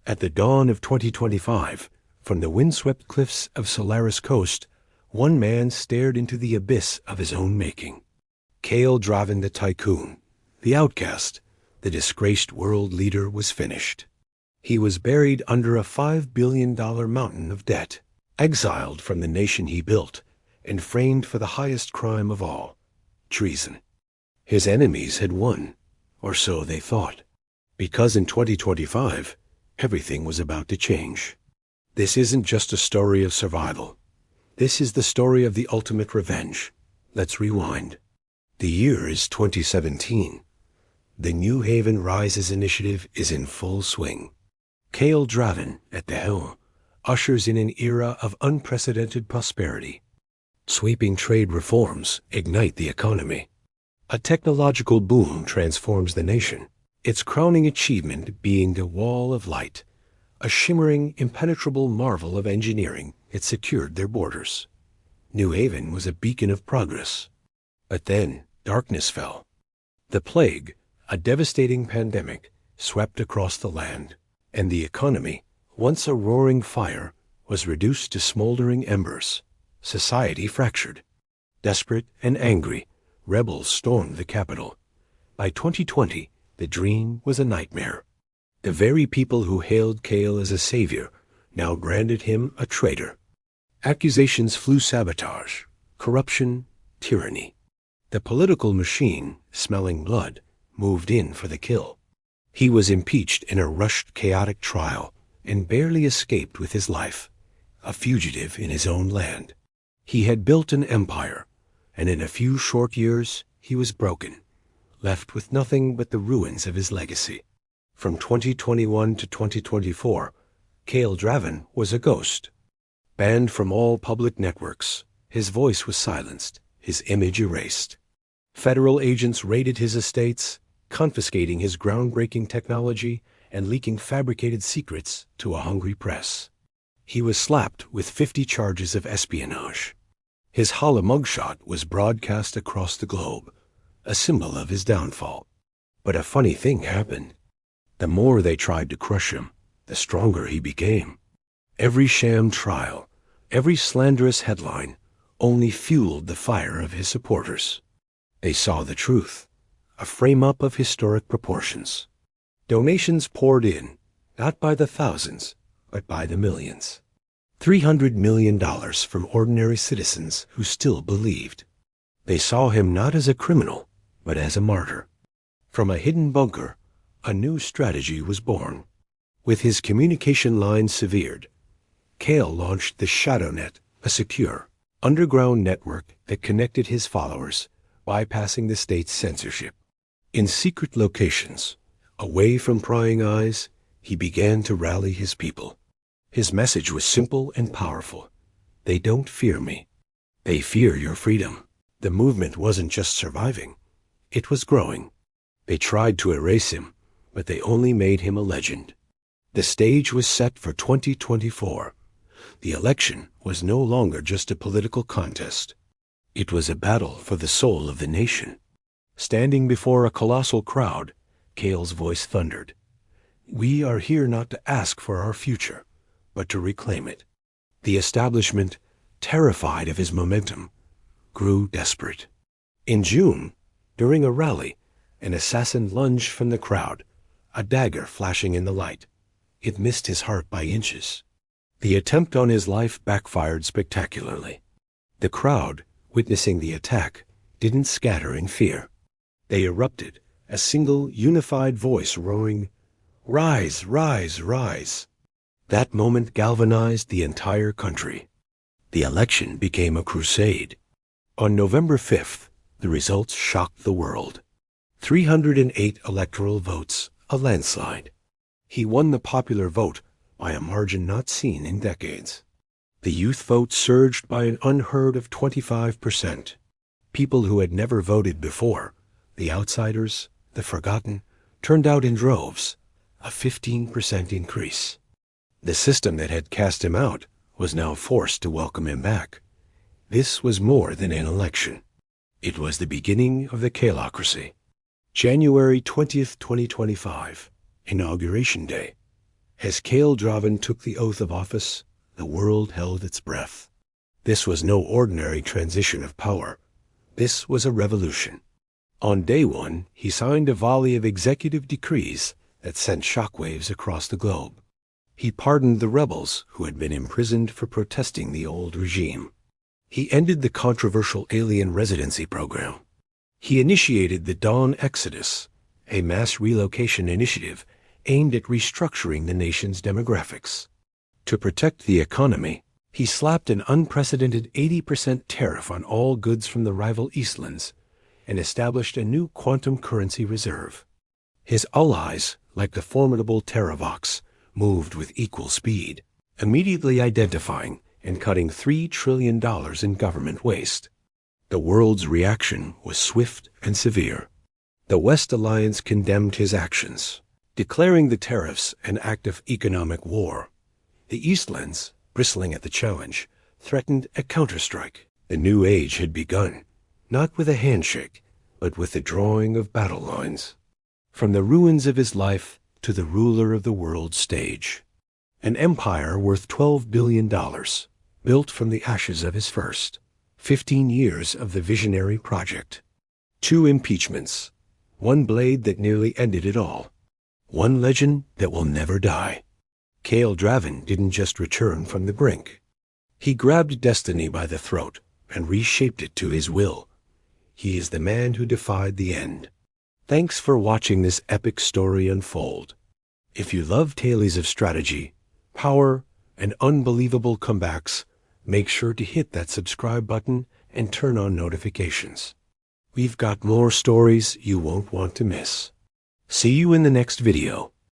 At the dawn of 2025, from the windswept cliffs of Solaris Coast, one man stared into the abyss of his own making. Kale Draven the tycoon, the outcast, the disgraced world leader was finished. He was buried under a $5 billion mountain of debt, exiled from the nation he built, and framed for the highest crime of all, treason. His enemies had won, or so they thought, because in 2025, everything was about to change. This isn't just a story of survival. This is the story of the ultimate revenge. Let's rewind. The year is 2017. The New Haven Rises initiative is in full swing. Kale Draven, at the helm, ushers in an era of unprecedented prosperity. Sweeping trade reforms ignite the economy. A technological boom transforms the nation, its crowning achievement being the Wall of Light, a shimmering, impenetrable marvel of engineering that secured their borders. New Haven was a beacon of progress. But then darkness fell. The plague, a devastating pandemic, swept across the land, and the economy, once a roaring fire, was reduced to smoldering embers. Society fractured. Desperate and angry, rebels stormed the capital. By 2020, the dream was a nightmare. The very people who hailed Kale as a savior now branded him a traitor. Accusations flew: sabotage, corruption, tyranny. The political machine, smelling blood, moved in for the kill. He was impeached in a rushed, chaotic trial and barely escaped with his life, a fugitive in his own land. He had built an empire, and in a few short years he was broken, left with nothing but the ruins of his legacy. From 2021 to 2024, Kale Draven was a ghost. Banned from all public networks, his voice was silenced, his image erased. Federal agents raided his estates, confiscating his groundbreaking technology and leaking fabricated secrets to a hungry press. He was slapped with 50 charges of espionage. His hollow mugshot was broadcast across the globe, a symbol of his downfall. But a funny thing happened. The more they tried to crush him, the stronger he became. Every sham trial, every slanderous headline, only fueled the fire of his supporters. They saw the truth, a frame-up of historic proportions. Donations poured in, not by the thousands, but by the millions. $300 million from ordinary citizens who still believed. They saw him not as a criminal, but as a martyr. From a hidden bunker, a new strategy was born. With his communication lines severed, Kale launched the ShadowNet, a secure, underground network that connected his followers, bypassing the state's censorship. In secret locations, away from prying eyes, he began to rally his people. His message was simple and powerful. They don't fear me. They fear your freedom. The movement wasn't just surviving. It was growing. They tried to erase him, but they only made him a legend. The stage was set for 2024. The election was no longer just a political contest. It was a battle for the soul of the nation. Standing before a colossal crowd, Kale's voice thundered. We are here not to ask for our future, but to reclaim it. The establishment, terrified of his momentum, grew desperate. In June, during a rally, an assassin lunged from the crowd, a dagger flashing in the light. It missed his heart by inches. The attempt on his life backfired spectacularly. The crowd, witnessing the attack, didn't scatter in fear. They erupted, a single unified voice roaring, "Rise, rise, rise!" That moment galvanized the entire country. The election became a crusade. On November 5th, the results shocked the world. 308 electoral votes, a landslide. He won the popular vote by a margin not seen in decades. The youth vote surged by an unheard of 25%. People who had never voted before, the outsiders, the forgotten, turned out in droves, a 15% increase. The system that had cast him out was now forced to welcome him back. This was more than an election. It was the beginning of the Kaleocracy. January 20th, 2025, Inauguration Day. As Cale Draven took the oath of office, the world held its breath. This was no ordinary transition of power. This was a revolution. On day one, he signed a volley of executive decrees that sent shockwaves across the globe. He pardoned the rebels who had been imprisoned for protesting the old regime. He ended the controversial alien residency program. He initiated the Dawn Exodus, a mass relocation initiative aimed at restructuring the nation's demographics. To protect the economy, he slapped an unprecedented 80% tariff on all goods from the rival Eastlands and established a new quantum currency reserve. His allies, like the formidable Terravox, moved with equal speed, immediately identifying and cutting $3 trillion in government waste. The world's reaction was swift and severe. The West Alliance condemned his actions, declaring the tariffs an act of economic war. The Eastlands, bristling at the challenge, threatened a counterstrike. The new age had begun, not with a handshake, but with the drawing of battle lines. From the ruins of his life to the ruler of the world stage. An empire worth $12 billion, built from the ashes of his first 15 years of the visionary project. 2 impeachments, 1 blade that nearly ended it all, 1 legend that will never die. Cale Draven didn't just return from the brink. He grabbed destiny by the throat and reshaped it to his will. He is the man who defied the end. Thanks for watching this epic story unfold. If you love tales of strategy, power, and unbelievable comebacks, make sure to hit that subscribe button and turn on notifications. We've got more stories you won't want to miss. See you in the next video.